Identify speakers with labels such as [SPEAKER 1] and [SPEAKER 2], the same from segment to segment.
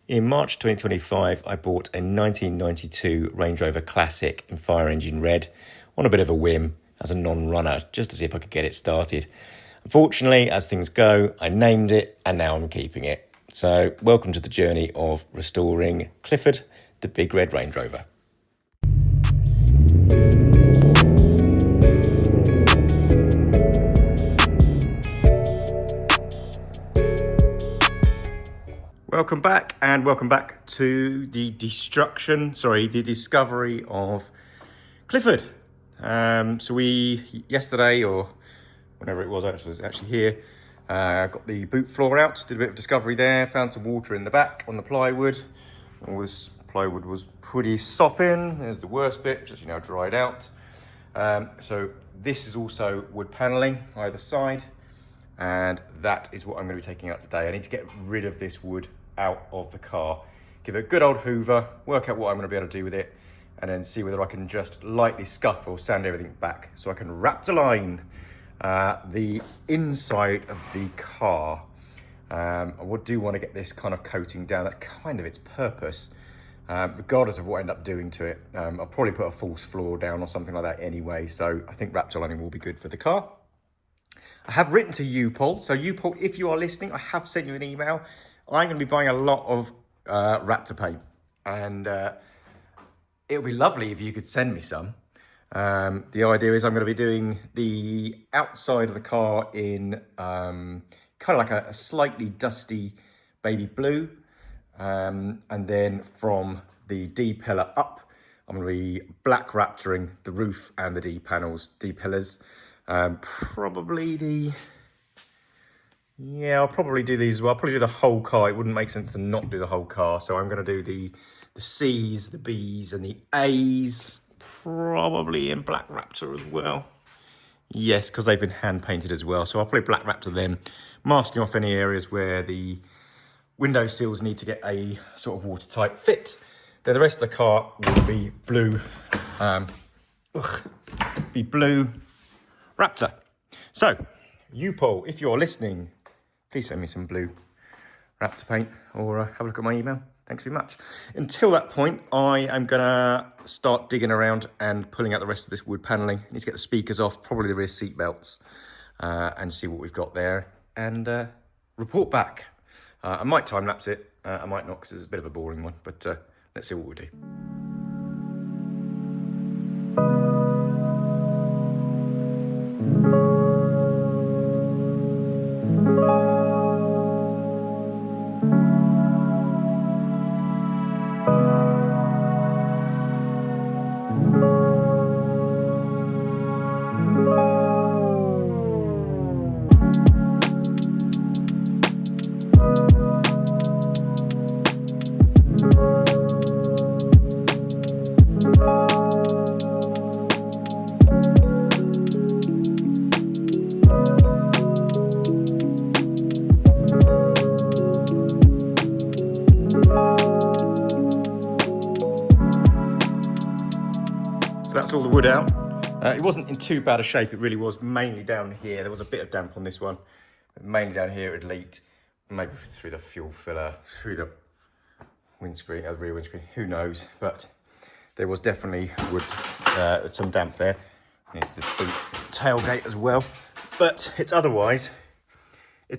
[SPEAKER 1] In March 2025, I bought a 1992 Range Rover Classic in fire engine red on a bit of a whim as a non-runner, just to see if I could get it started. Unfortunately, as things go, I named it and now I'm keeping it. So welcome to the journey of restoring Clifford, the big red Range Rover. Welcome back, and welcome back to the discovery of Clifford. So yesterday, or whenever it was, I was actually here, got the boot floor out, did a bit of discovery there, found some water in the back on the plywood. Plywood was pretty sopping. There's the worst bit, which is now dried out. So this is also wood paneling either side, and that is what I'm going to be taking out today. I need to get rid of this wood out of the car, give it a good old hoover, work out what I'm going to be able to do with it, and then see whether I can just lightly scuff or sand everything back so I can Raptoring the inside of the car. I do want to get this kind of coating down. That's kind of its purpose, regardless of what I end up doing to it. I'll probably put a false floor down or something like that anyway, so I think Raptoring will be good for the car. I have written to U-Pol, so U-Pol, if you are listening, I have sent you an email. I'm going to be buying a lot of Raptor paint, and it would be lovely if you could send me some. The idea is I'm going to be doing the outside of the car in kind of like a slightly dusty baby blue, and then from the D pillar up, I'm going to be black Raptoring the roof and the D pillars. I'll probably do these as well. I'll probably do the whole car. It wouldn't make sense to not do the whole car. So I'm going to do the C's, the B's, and the A's, probably in black Raptor as well. Yes, because they've been hand painted as well. So I'll probably black Raptor them, masking off any areas where the window sills need to get a sort of watertight fit. Then the rest of the car will be blue, blue Raptor. So, U-Pol, if you're listening, please send me some blue Raptor paint, or have a look at my email. Thanks very much. Until that point, I am going to start digging around and pulling out the rest of this wood paneling. I need to get the speakers off, probably the rear seat belts, and see what we've got there, and report back. I might time-lapse it, I might not, because it's a bit of a boring one, but let's see what we do. That's all the wood out. It wasn't in too bad a shape. It really was mainly down here. There was a bit of damp on this one, but mainly down here it had leaked, maybe through the fuel filler, through the windscreen, rear windscreen, who knows. But there was definitely wood, some damp there. Needs the boot tailgate as well, but it's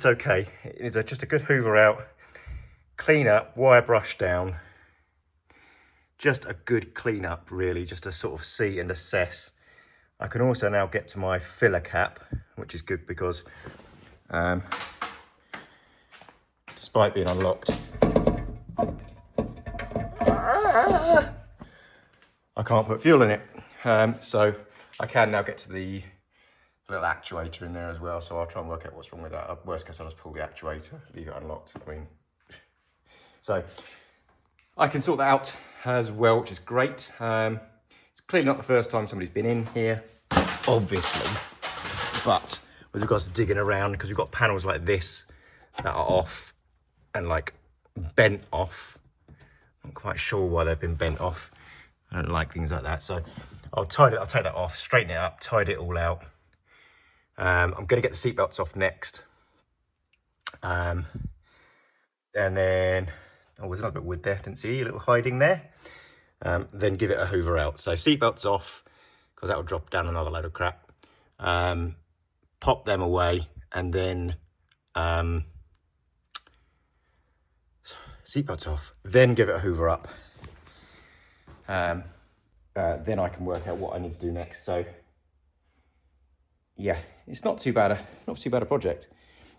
[SPEAKER 1] okay. It's just a good hoover out, clean up, wire brush down. Just a good clean up, really, just to sort of see and assess. I can also now get to my filler cap, which is good because despite being unlocked, I can't put fuel in it. So I can now get to the little actuator in there as well. So I'll try and work out what's wrong with that. Worst case, I'll just pull the actuator, leave it unlocked. So I can sort that out as well, which is great. It's clearly not the first time somebody's been in here, obviously, but with regards to digging around, because we've got panels like this that are off and like bent off. I'm not quite sure why they've been bent off. I don't like things like that, so I'll take that off, straighten it up, tidy it all out. I'm going to get the seatbelts off next, and then Oh, there's another bit of wood there, didn't see a little hiding there. Then give it a hoover out. So seatbelts off, because that will drop down another load of crap. Pop them away, and then seatbelts off, then give it a hoover up. Then I can work out what I need to do next. So yeah, it's not too bad a project.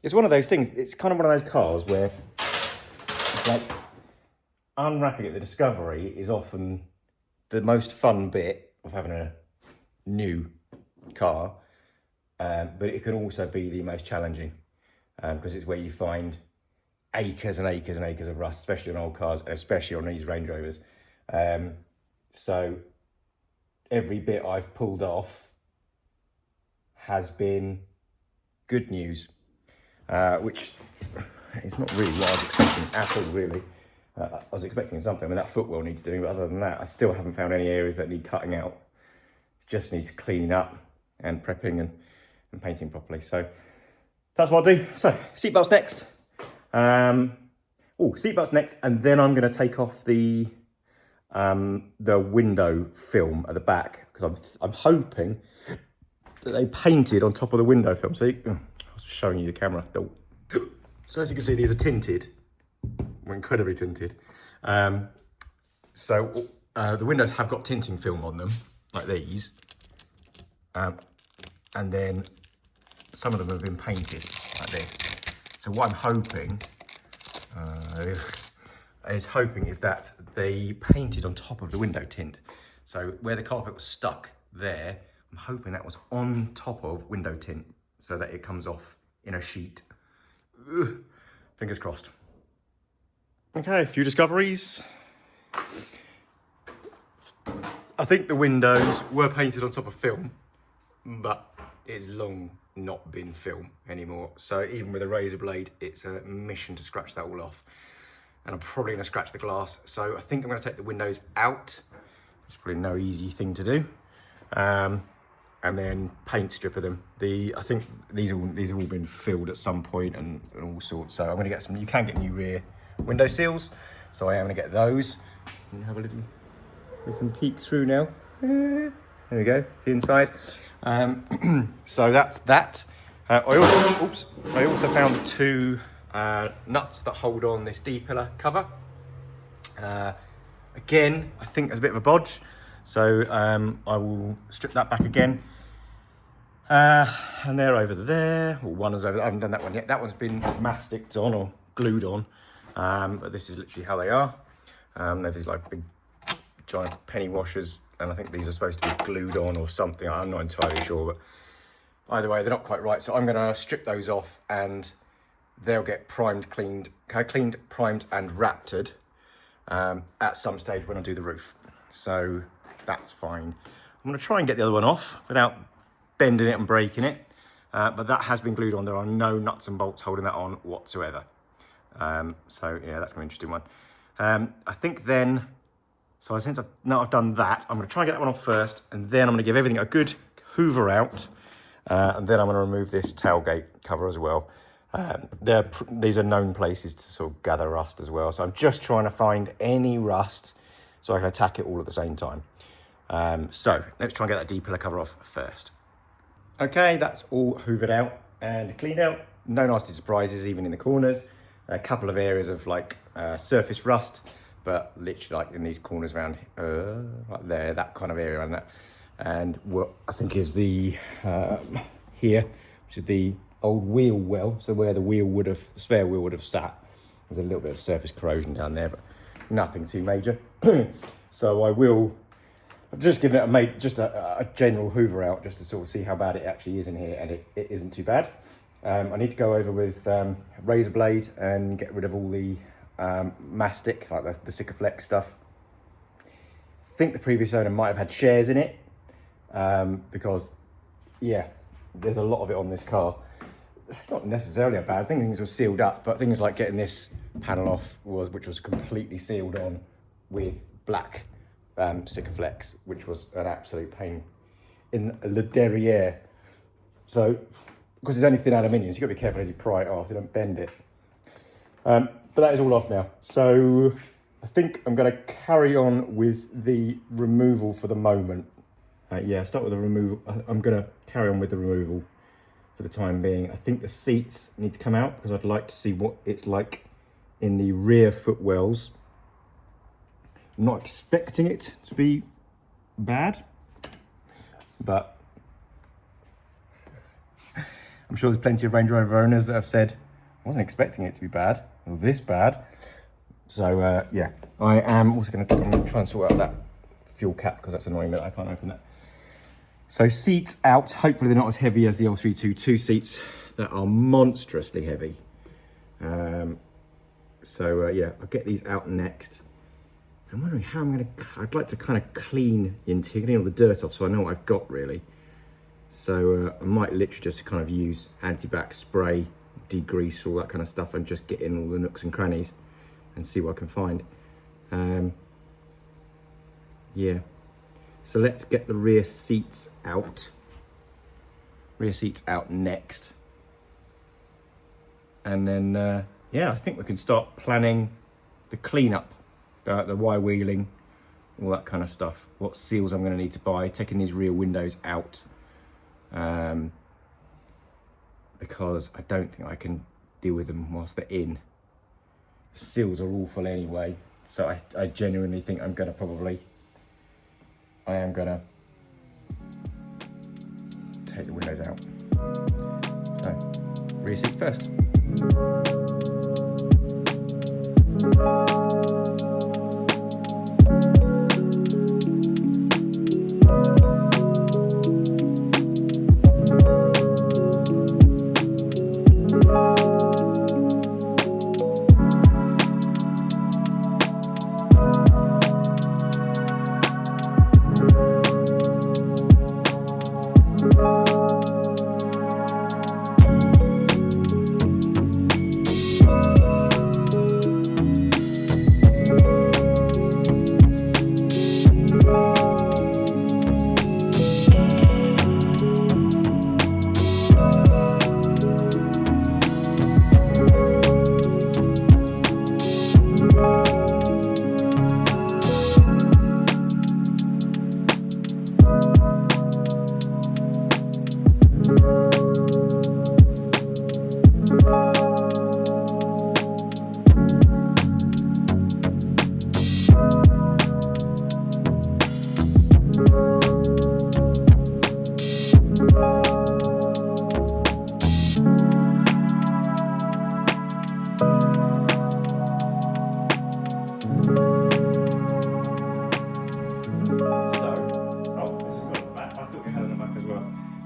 [SPEAKER 1] It's one of those things, it's kind of one of those cars where it's like unwrapping at the Discovery is often the most fun bit of having a new car, but it can also be the most challenging, because it's where you find acres and acres and acres of rust, especially on old cars, especially on these Range Rovers. So every bit I've pulled off has been good news, which is not really what I was expecting at all, really. I was expecting something. I mean, that footwell needs doing, but other than that, I still haven't found any areas that need cutting out. It just needs cleaning up and prepping and painting properly. So that's what I'll do. So seatbelts next. Seatbelts next, and then I'm going to take off the window film at the back, because I'm hoping that they painted on top of the window film. So I was showing you the camera. So as you can see, these are tinted. We're incredibly tinted. So the windows have got tinting film on them, like these. And then some of them have been painted like this. So what I'm hoping is that they painted on top of the window tint. So where the carpet was stuck there, I'm hoping that was on top of window tint so that it comes off in a sheet. Ugh. Fingers crossed. Okay, a few discoveries. I think the windows were painted on top of film, but it's long not been film anymore. So even with a razor blade, it's a mission to scratch that all off. And I'm probably gonna scratch the glass. So I think I'm gonna take the windows out. It's probably no easy thing to do. And then paint stripper them. I think these have all been filled at some point and all sorts. So I'm gonna get some, you can get new rear window seals. So I am gonna get those. And have a little, we can peek through now. There we go, the inside. So that's that. I also found two nuts that hold on this D-pillar cover. Again, I think there's a bit of a bodge. So I will strip that back again. And they're over there. Well, one is over there. I haven't done that one yet. That one's been masticed on or glued on. But this is literally how they are. There's these like big giant penny washers, and I think these are supposed to be glued on or something. I'm not entirely sure, but either way, they're not quite right. So I'm gonna strip those off and they'll get primed, primed and raptored at some stage when I do the roof. So that's fine. I'm gonna try and get the other one off without bending it and breaking it. But that has been glued on. There are no nuts and bolts holding that on whatsoever. So yeah, that's gonna be an interesting one. I think then, so since I've done that, I'm gonna try and get that one off first, and then I'm gonna give everything a good hoover out. And then I'm gonna remove this tailgate cover as well. These are known places to sort of gather rust as well. So I'm just trying to find any rust so I can attack it all at the same time. So let's try and get that D-pillar cover off first. Okay, that's all hoovered out and cleaned out. No nasty surprises, even in the corners. A couple of areas of like surface rust, but literally like in these corners around like there, that kind of area around that. And what I think is the here, which is the old wheel well, so where the spare wheel would have sat. There's a little bit of surface corrosion down there, but nothing too major. So I've just given it a general hoover out just to sort of see how bad it actually is in here, and it isn't too bad. I need to go over with razor blade and get rid of all the mastic, like the Sikaflex stuff. I think the previous owner might have had shares in it, because yeah, there's a lot of it on this car. It's not necessarily a bad thing, things were sealed up, but things like getting this panel off which was completely sealed on with black Sikaflex, which was an absolute pain in the derriere. So, because it's only thin aluminium, so you've got to be careful as you pry it off, so you don't bend it. but that is all off now. So I think I'm going to carry on with the removal for the moment. Yeah, start with the removal. I'm going to carry on with the removal for the time being. I think the seats need to come out because I'd like to see what it's like in the rear footwells. I'm not expecting it to be bad, but I'm sure there's plenty of Range Rover owners that have said, I wasn't expecting it to be bad, or this bad. So yeah, I am also going to try and sort out that fuel cap because that's annoying that I can't open that. So seats out, hopefully they're not as heavy as the L322 seats that are monstrously heavy. Yeah, I'll get these out next. I'm wondering how I'd like to kind of clean getting all the dirt off so I know what I've got really. So I might literally just kind of use anti-bac spray, degrease, all that kind of stuff and just get in all the nooks and crannies and see what I can find. Yeah, so let's get the rear seats out. Rear seats out next. And then, yeah, I think we can start planning the cleanup, the wire wheeling, all that kind of stuff. What seals I'm going to need to buy, taking these rear windows out. Because I don't think I can deal with them whilst they're in. The seals are awful anyway, so I genuinely think I am gonna take the windows out. So, rear seats first.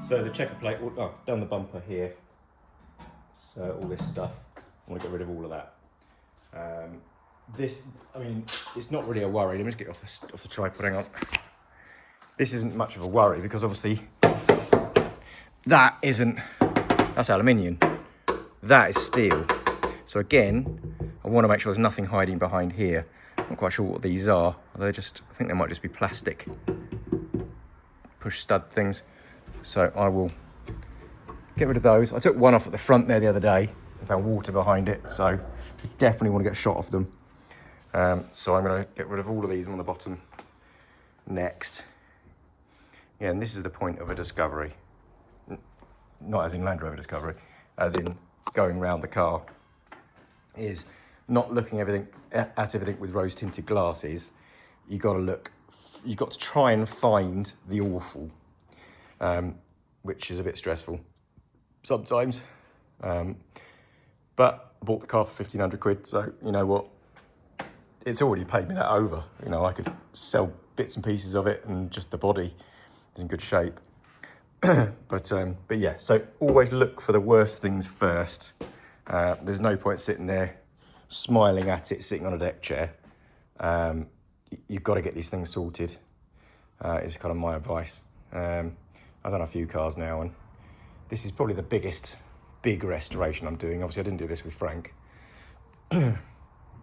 [SPEAKER 1] So the checker plate, down the bumper here. So all this stuff, I want to get rid of all of that. This, I mean, it's not really a worry. Let me just get off the tripod, hang on. This isn't much of a worry because obviously that's aluminium. That is steel. So again, I want to make sure there's nothing hiding behind here. I'm not quite sure what these are. I think they might just be plastic push stud things. So I will get rid of those. I took one off at the front there the other day and found water behind it, so I definitely want to get a shot of them. So I'm going to get rid of all of these on the bottom next. Yeah, and this is the point of a discovery. Not as in Land Rover discovery, as in going round the car, is not looking at everything with rose tinted glasses. You've got to try and find the awful. Which is a bit stressful sometimes. But I bought the car for 1,500 quid, so you know what? It's already paid me that over. You know, I could sell bits and pieces of it and just the body is in good shape. But yeah, so always look for the worst things first. There's no point sitting there smiling at it, sitting on a deck chair. You've got to get these things sorted, is kind of my advice. I've done a few cars now, and this is probably the big restoration I'm doing. Obviously, I didn't do this with Frank. I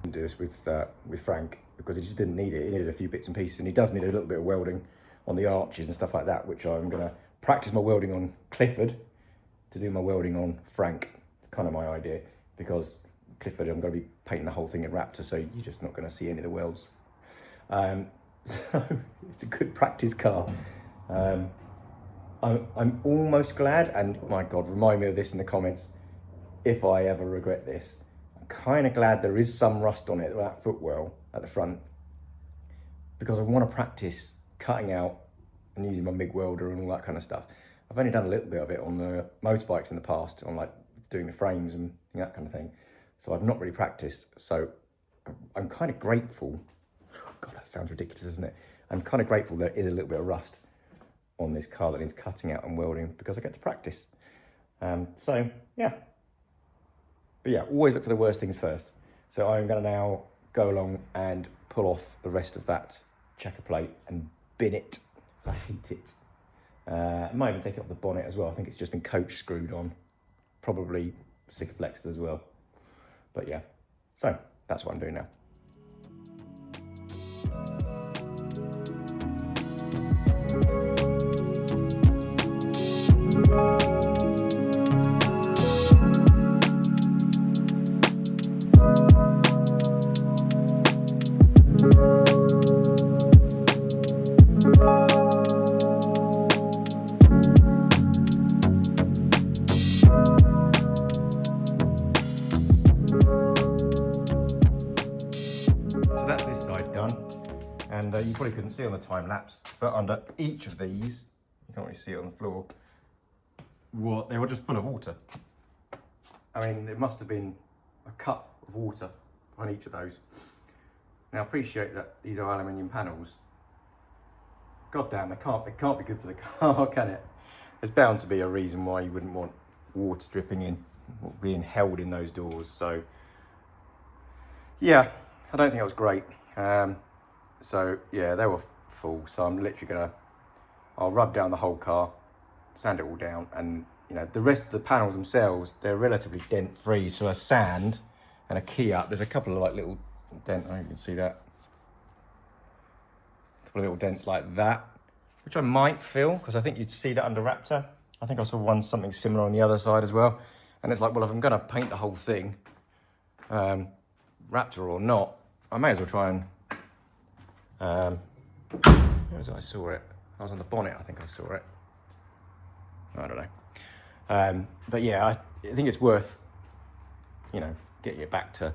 [SPEAKER 1] didn't do this with Frank because he just didn't need it. He needed a few bits and pieces, and he does need a little bit of welding on the arches and stuff like that, which I'm going to practice my welding on Clifford to do my welding on Frank. It's kind of my idea, because Clifford, I'm going to be painting the whole thing in Raptor, so you're just not going to see any of the welds. So it's a good practice car. I'm almost glad, and my God, remind me of this in the comments if I ever regret this. I'm kind of glad there is some rust on it, that footwell at the front, because I want to practice cutting out and using my MIG welder and all that kind of stuff. I've only done a little bit of it on the motorbikes in the past, on like doing the frames and that kind of thing. So I've not really practiced. So I'm kind of grateful. God, that sounds ridiculous, isn't it? I'm kind of grateful there is a little bit of rust on this car that needs cutting out and welding, because I get to practice. So yeah. But yeah, always look for the worst things first. So I'm going to now go along and pull off the rest of that checker plate and bin it. I hate it. I might even take it off the bonnet as well. I think it's just been coach screwed on. Probably Sikaflexed as well. But yeah, so that's what I'm doing now. That's this side done, and you probably couldn't see on the time lapse, but under each of these, you can't really see it on the floor, they were just full of water. I mean, there must have been a cup of water on each of those. Now, appreciate that these are aluminium panels. God damn, they can't be good for the car, can it? There's bound to be a reason why you wouldn't want water dripping in, or being held in those doors. So, yeah. I don't think it was great. So yeah, they were full. So I'm literally I'll rub down the whole car, sand it all down, and you know, the rest of the panels themselves, they're relatively dent free. So a sand and a key up, there's a couple of like little dent, I don't know if you can see that. A couple of little dents like that, which I might fill, because I think you'd see that under Raptor. I think I saw something similar on the other side as well. And it's like, well, if I'm gonna paint the whole thing, Raptor or not, I may as well try and, where was it I saw it? I was on the bonnet, I think I saw it. I don't know. But yeah, I think it's worth, you know, getting it back to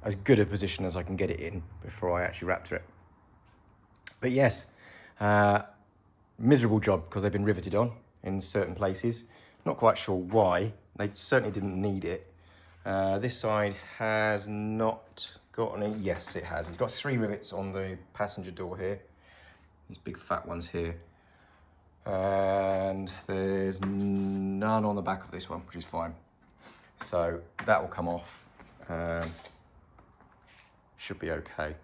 [SPEAKER 1] as good a position as I can get it in before I actually Raptor it. But yes, miserable job, because they've been riveted on in certain places. Not quite sure why. They certainly didn't need it. This side has not got any. Yes, it has. It's got 3 rivets on the passenger door here. These big fat ones here. And there's none on the back of this one, which is fine. So that will come off. Should be okay.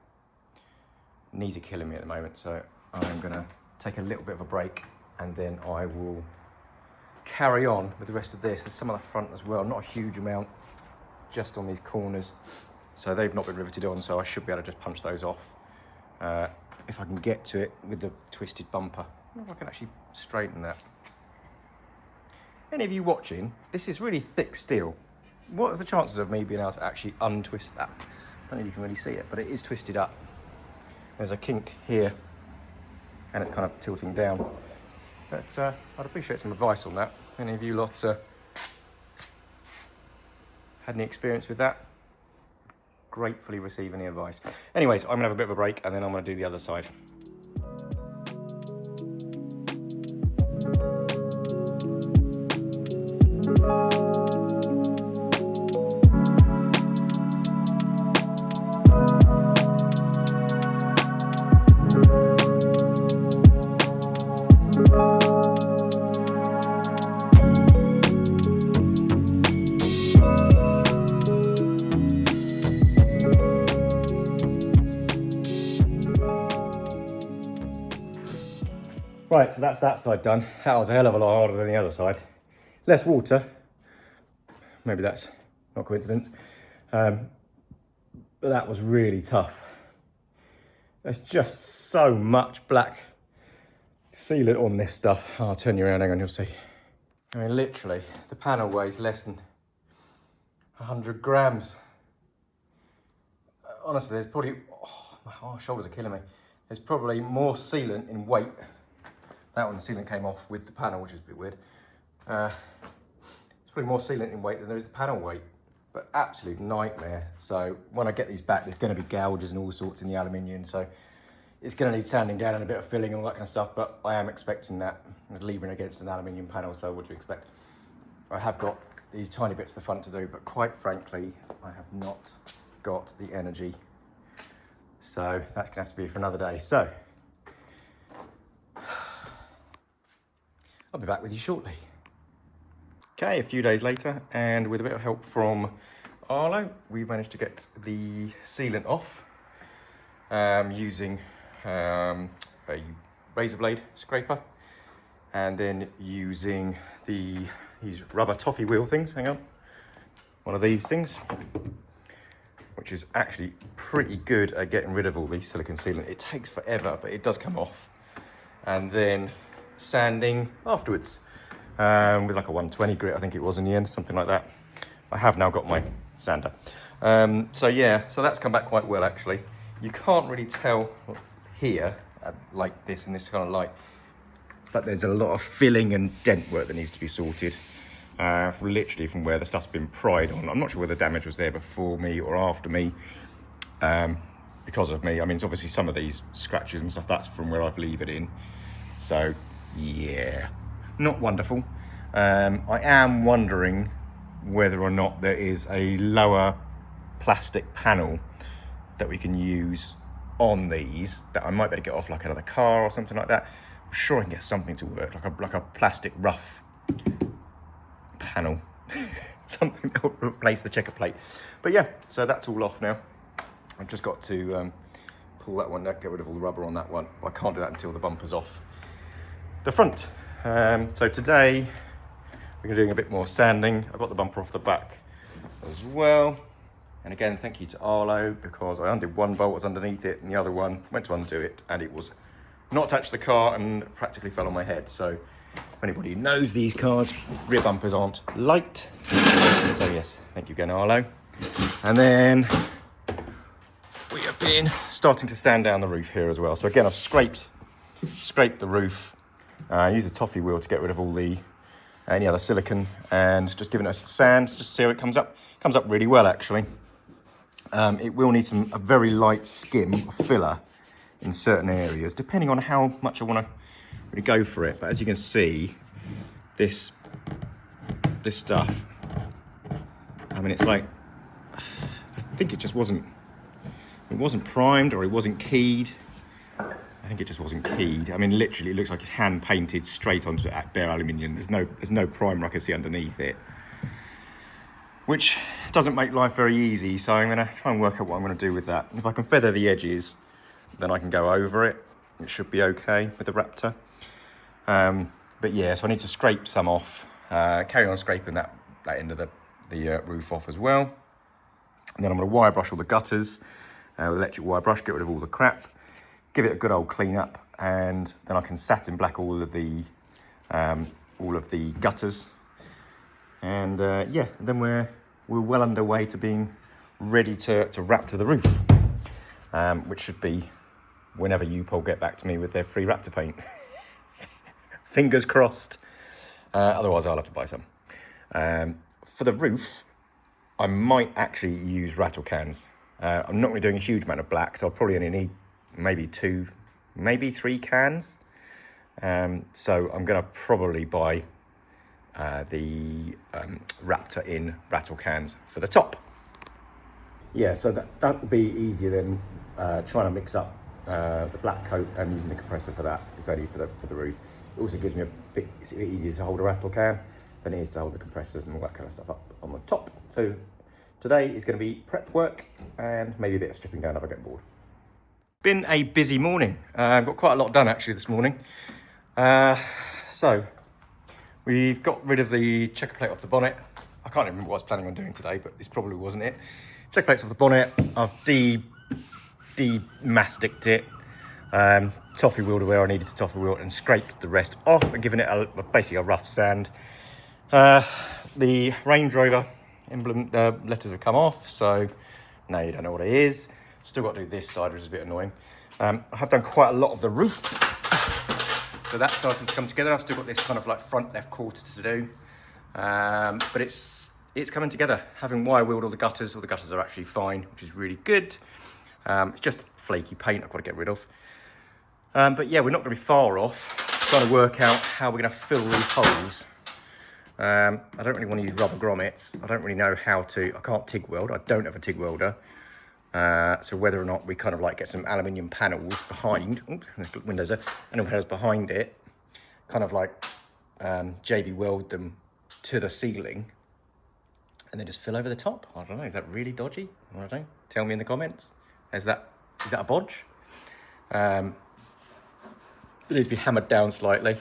[SPEAKER 1] Knees are killing me at the moment, so I'm gonna take a little bit of a break, and then I will carry on with the rest of this. There's some on the front as well, not a huge amount, just on these corners. So they've not been riveted on, so I should be able to just punch those off if I can get to it with the twisted bumper. I wonder if I can actually straighten that. Any of you watching, this is really thick steel. What are the chances of me being able to actually untwist that? I don't know if you can really see it, but it is twisted up. There's a kink here, and it's kind of tilting down. But I'd appreciate some advice on that. Any of you lot had any experience with that? Gratefully receive any advice. Anyways, I'm gonna have a bit of a break, and then I'm gonna do the other side. Right, so that's that side done. That was a hell of a lot harder than the other side. Less water. Maybe that's not coincidence. But that was really tough. There's just so much black sealant on this stuff. I'll turn you around, hang on, you'll see. I mean, literally, the panel weighs less than 100 grams. honestly, there's probably, my shoulders are killing me. There's probably more sealant in weight. That one, the sealant came off with the panel, which is a bit weird. There's probably more sealant in weight than there is the panel weight, but absolute nightmare. So when I get these back, there's going to be gouges and all sorts in the aluminium. So it's going to need sanding down and a bit of filling and all that kind of stuff, but I am expecting that. I'm leaving against an aluminium panel, so what do you expect? I have got these tiny bits at the front to do, but quite frankly, I have not got the energy. So that's gonna have to be for another day. So I'll be back with you shortly. Okay, a few days later, and with a bit of help from Arlo, we managed to get the sealant off using a razor blade scraper, and then using these rubber toffee wheel things. Hang on, one of these things, which is actually pretty good at getting rid of all the silicone sealant. It takes forever, but it does come off. And then sanding afterwards with like a 120 grit, I think it was in the end, something like that. I have now got my sander. So yeah, so that's come back quite well actually. You can't really tell here, like this in this kind of light, but there's a lot of filling and dent work that needs to be sorted. Literally from where the stuff's been pried on. I'm not sure whether damage was there before me or after me, because of me. I mean, it's obviously some of these scratches and stuff, that's from where I've levered in. So yeah, not wonderful. I am wondering whether or not there is a lower plastic panel that we can use on these that I might be able to get off like another car or something like that. I'm sure I can get something to work, like a plastic rough panel, something that will replace the checker plate. But yeah, so that's all off now. I've just got to pull that one, get rid of all the rubber on that one. I can't do that until the bumper's off the front. So today we're doing a bit more sanding. I've got the bumper off the back as well. And again, thank you to Arlo, because I undid one bolt, was underneath it, and the other one went to undo it, and it was not attached to the car and practically fell on my head. So if anybody who knows these cars, rear bumpers aren't light. So yes, thank you again, Arlo. And then we have been starting to sand down the roof here as well. So again, I've scraped the roof, used a toffee wheel to get rid of all the any other silicone, and just giving it a sand, just to see how it comes up. It comes up really well, actually. It will need a very light skim of filler in certain areas, depending on how much I want to really go for it. But as you can see, this stuff, I mean, it's like, I think it just wasn't primed, or it wasn't keyed. I think it just wasn't keyed. I mean, literally, it looks like it's hand painted straight onto bare aluminium. There's no primer I can see underneath it, which doesn't make life very easy. So I'm going to try and work out what I'm going to do with that. If I can feather the edges, then I can go over it. It should be okay with the Raptor. But yeah, so I need to scrape some off, carry on scraping that end of the roof off as well. And then I'm going to wire brush all the gutters with electric wire brush, get rid of all the crap, give it a good old clean up, and then I can satin black all of the gutters. And yeah, then we're well underway to being ready to Raptor the roof, which should be whenever U-Pol get back to me with their free Raptor paint. Fingers crossed. Otherwise, I'll have to buy some. For the roof, I might actually use rattle cans. I'm not really doing a huge amount of black, so I'll probably only need maybe 2, maybe 3 cans. So I'm going to probably buy the Raptor in rattle cans for the top. Yeah, so that will be easier than trying to mix up the black coat and using the compressor for that. It's only for the roof. It also gives me it's a bit easier to hold a rattle can than it is to hold the compressors and all that kind of stuff up on the top. So today is going to be prep work and maybe a bit of stripping down if I get bored. Been a busy morning. I've got quite a lot done actually this morning. So we've got rid of the checker plate off the bonnet. I can't remember what I was planning on doing today, but this probably wasn't it. Checker plates off the bonnet. I've demasticed it, toffee wheeled where I needed to toffee wheel, and scraped the rest off and given it basically a rough sand. The Range Rover emblem letters have come off, so now you don't know what it is. Still got to do this side, which is a bit annoying. I have done quite a lot of the roof. So that's starting to come together. I've still got this kind of like front left quarter to do. But it's coming together. Having wire wheeled all the gutters are actually fine, which is really good. It's just flaky paint I've got to get rid of. But yeah, we're not going to be far off trying to work out how we're going to fill these holes. I don't really want to use rubber grommets. I don't really know how to. I can't TIG weld. I don't have a TIG welder. So whether or not we kind of like get some aluminium panels behind, oops, there's windows there, aluminium panels behind it, kind of like JB weld them to the ceiling and then just fill over the top. I don't know, is that really dodgy? I don't know, tell me in the comments. Is that a bodge? It needs to be hammered down slightly,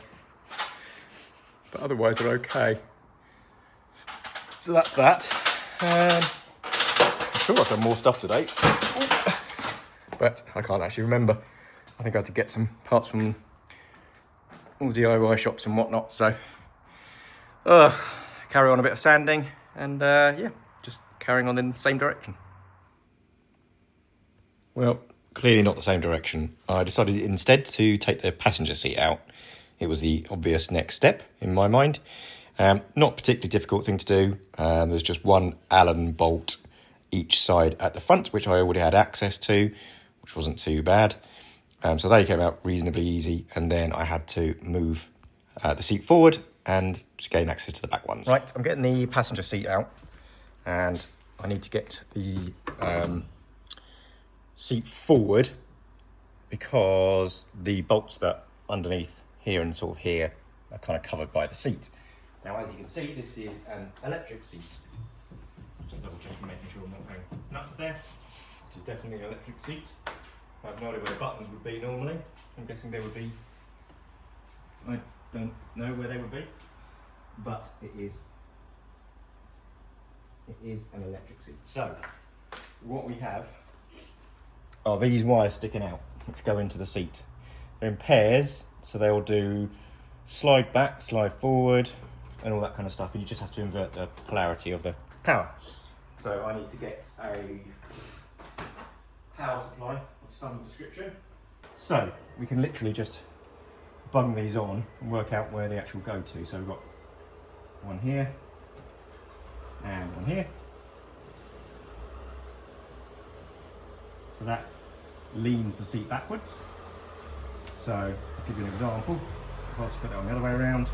[SPEAKER 1] but otherwise they're okay. So that's that. I'm sure I've done more stuff today, but I can't actually remember. I think I had to get some parts from all DIY shops and whatnot, so carry on a bit of sanding and yeah, just carrying on in the same direction. Well, clearly not the same direction. I decided instead to take the passenger seat out. It was the obvious next step in my mind. Not a particularly difficult thing to do. There's just one Allen bolt each side at the front, which I already had access to, which wasn't too bad. So they came out reasonably easy, and then I had to move the seat forward and just gain access to the back ones. Right, I'm getting the passenger seat out, and I need to get the seat forward because the bolts that underneath here and sort of here are kind of covered by the seat. Now, as you can see, this is an electric seat. Just double checking, making sure I'm not going nuts there. It is definitely an electric seat. I have no idea where the buttons would be normally. I'm guessing they would be, I don't know where they would be, but it is an electric seat. So, what we have are these wires sticking out, which go into the seat. They're in pairs, so they'll do slide back, slide forward, and all that kind of stuff, and you just have to invert the polarity of the power. So I need to get a power supply of some description. So we can literally just bung these on and work out where they actually go to. So we've got one here and one here. So that leans the seat backwards. So I'll give you an example. If I was to put that on the other way around,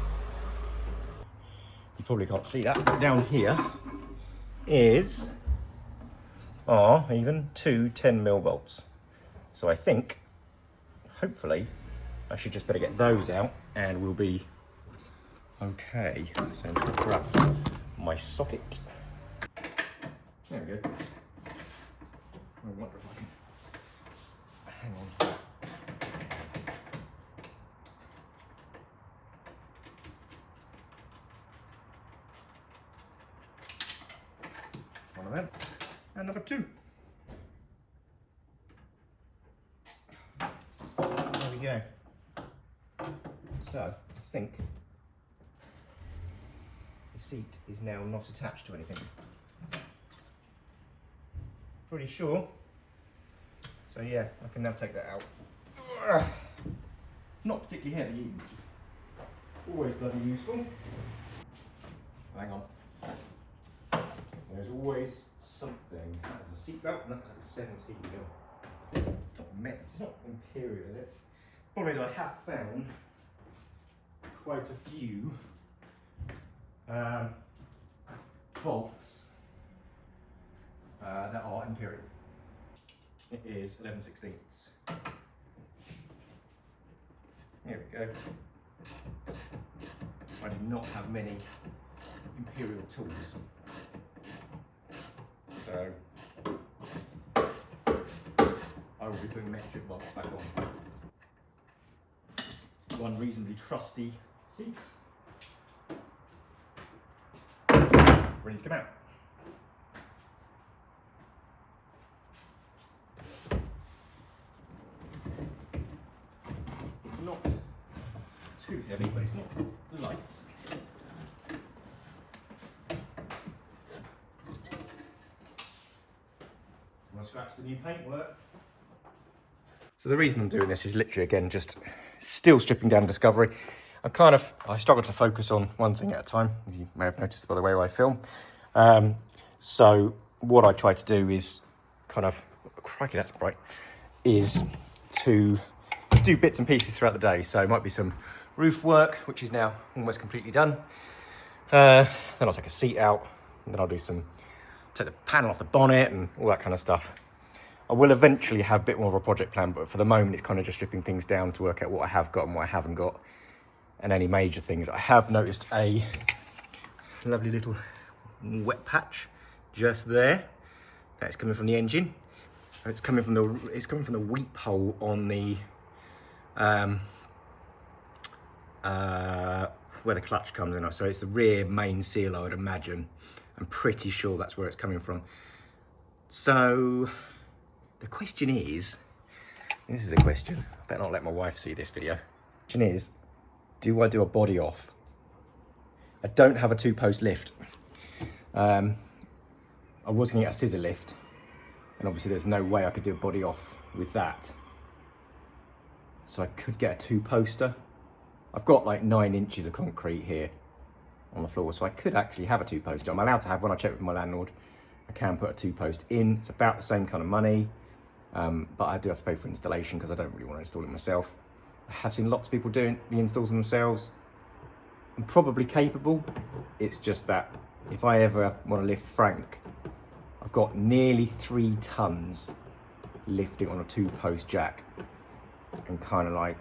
[SPEAKER 1] you probably can't see that, but down here are even two 10mm bolts. So I think, hopefully, I should just better get those out and we'll be okay. So I'm going to grab my socket. There we go. I wonder if I can hang on. One of them, and number two. There we go. So, I think the seat is now not attached to anything. Pretty sure. So yeah, I can now take that out. Not particularly heavy either, which is always bloody useful. Hang on. There's always something. There's a seatbelt, and that's like 17mm. It's not meant, it's not imperial, is it? Problem is, I have found quite a few bolts that are imperial. It is 11/16. There we go. I do not have many imperial tools. So I will be putting metric bolts back on. One reasonably trusty seat. Ready to come out. It's not too heavy, but it's not light. I'm going to scratch the new paintwork. So the reason I'm doing this is literally, again, just still stripping down Discovery. I struggle to focus on one thing at a time, as you may have noticed by the way I film. So what I try to do is crikey, that's bright, is to do bits and pieces throughout the day. So it might be some roof work, which is now almost completely done. Then I'll take a seat out, and then I'll take the panel off the bonnet and all that kind of stuff. I will eventually have a bit more of a project plan, but for the moment it's kind of just stripping things down to work out what I have got and what I haven't got, and any major things. I have noticed a lovely little wet patch just there. That's coming from the engine. It's coming from the weep hole on the where the clutch comes in. So it's the rear main seal, I would imagine. I'm pretty sure that's where it's coming from. So the question is, this is a question, I better not let my wife see this video. The question is, do I do a body off? I don't have a 2-post lift. I was going to get a scissor lift, and obviously there's no way I could do a body off with that. So I could get a 2-poster. I've got like 9 inches of concrete here on the floor, so I could actually have a 2-poster. I'm allowed to have, when I check with my landlord, I can put a 2-post in. It's about the same kind of money, but I do have to pay for installation because I don't really want to install it myself. I have seen lots of people doing the installs themselves. I'm probably capable. It's just that if I ever want to lift Frank, I've got nearly 3 tons lifting on a 2-post jack, and kind of like,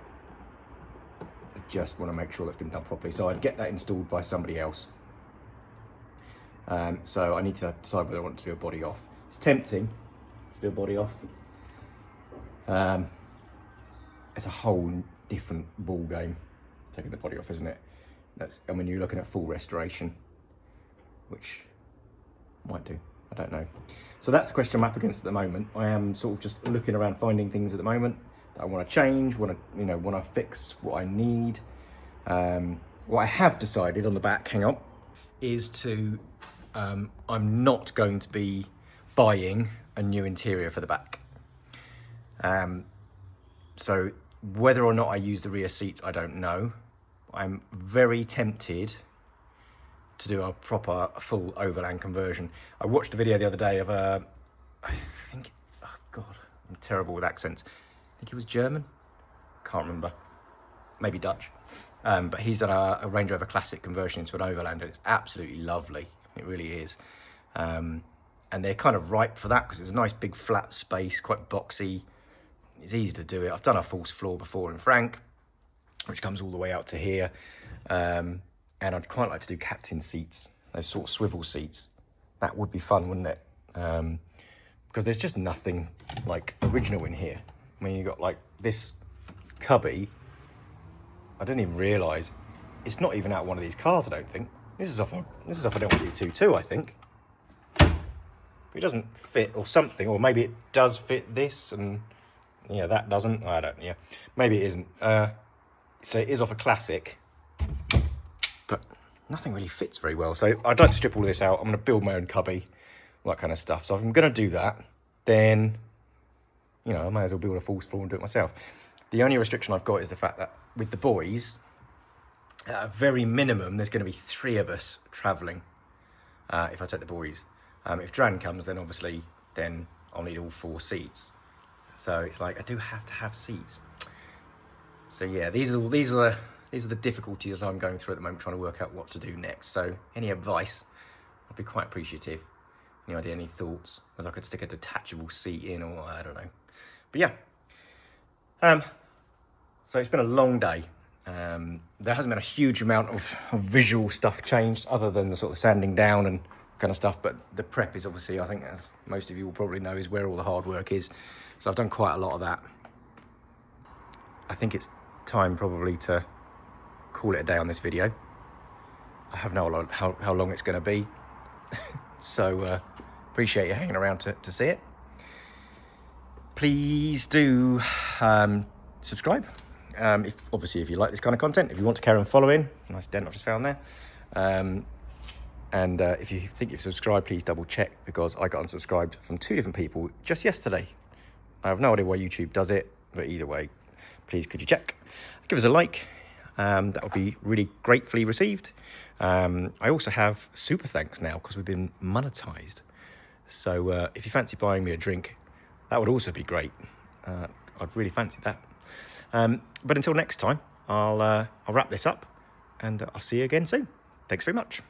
[SPEAKER 1] I just want to make sure that's been done properly. So I'd get that installed by somebody else. So I need to decide whether I want to do a body off. It's tempting to do a body off. It's a whole different ball game taking the body off, isn't it? I mean, you're looking at full restoration, which might do, I don't know. So that's the question I'm up against at the moment. I am sort of just looking around, finding things at the moment that I want to change, want to fix what I need. What I have decided on the back, hang on, is to, I'm not going to be buying a new interior for the back. So whether or not I use the rear seats, I don't know. I'm very tempted to do a proper full overland conversion. I watched a video the other day of I think, oh God, I'm terrible with accents. I think he was German, can't remember, maybe Dutch. But he's done a Range Rover Classic conversion into an overland, and it's absolutely lovely. It really is. And they're kind of ripe for that because it's a nice big flat space, quite boxy. It's easy to do it. I've done a false floor before in Frank, which comes all the way out to here. And I'd quite like to do captain seats, those sort of swivel seats. That would be fun, wouldn't it? Because there's just nothing like original in here. I mean, you've got like this cubby. I didn't even realise it's not even out of one of these cars, I don't think. This is off an LG22, I think. It doesn't fit or something, or maybe it does fit this and that doesn't. I don't, maybe it isn't. So it is off a Classic, but nothing really fits very well. So I'd like to strip all this out. I'm going to build my own cubby, all that kind of stuff. So if I'm going to do that, then, I may as well build a false floor and do it myself. The only restriction I've got is the fact that with the boys, at a very minimum, there's going to be 3 of us travelling if I take the boys. If Dran comes, then obviously, then I'll need all 4 seats. So it's like, I do have to have seats. So yeah, these are the difficulties that I'm going through at the moment, trying to work out what to do next. So any advice, I'd be quite appreciative. Any idea, any thoughts? Whether I could stick a detachable seat in, or I don't know. But yeah. So it's been a long day. There hasn't been a huge amount of visual stuff changed, other than the sort of sanding down and kind of stuff. But the prep is obviously, I think, as most of you will probably know, is where all the hard work is. So I've done quite a lot of that. I think it's time probably to call it a day on this video. I have no idea how long it's going to be. So appreciate you hanging around to see it. Please do subscribe. If you like this kind of content, if you want to carry on following, nice dent I've just found there. And if you think you've subscribed, please double check, because I got unsubscribed from 2 different people just yesterday. I have no idea why YouTube does it, but either way, please could you check. Give us a like, that would be really gratefully received. I also have super thanks now because we've been monetized. So if you fancy buying me a drink, that would also be great. I'd really fancy that. But until next time, I'll wrap this up, and I'll see you again soon. Thanks very much.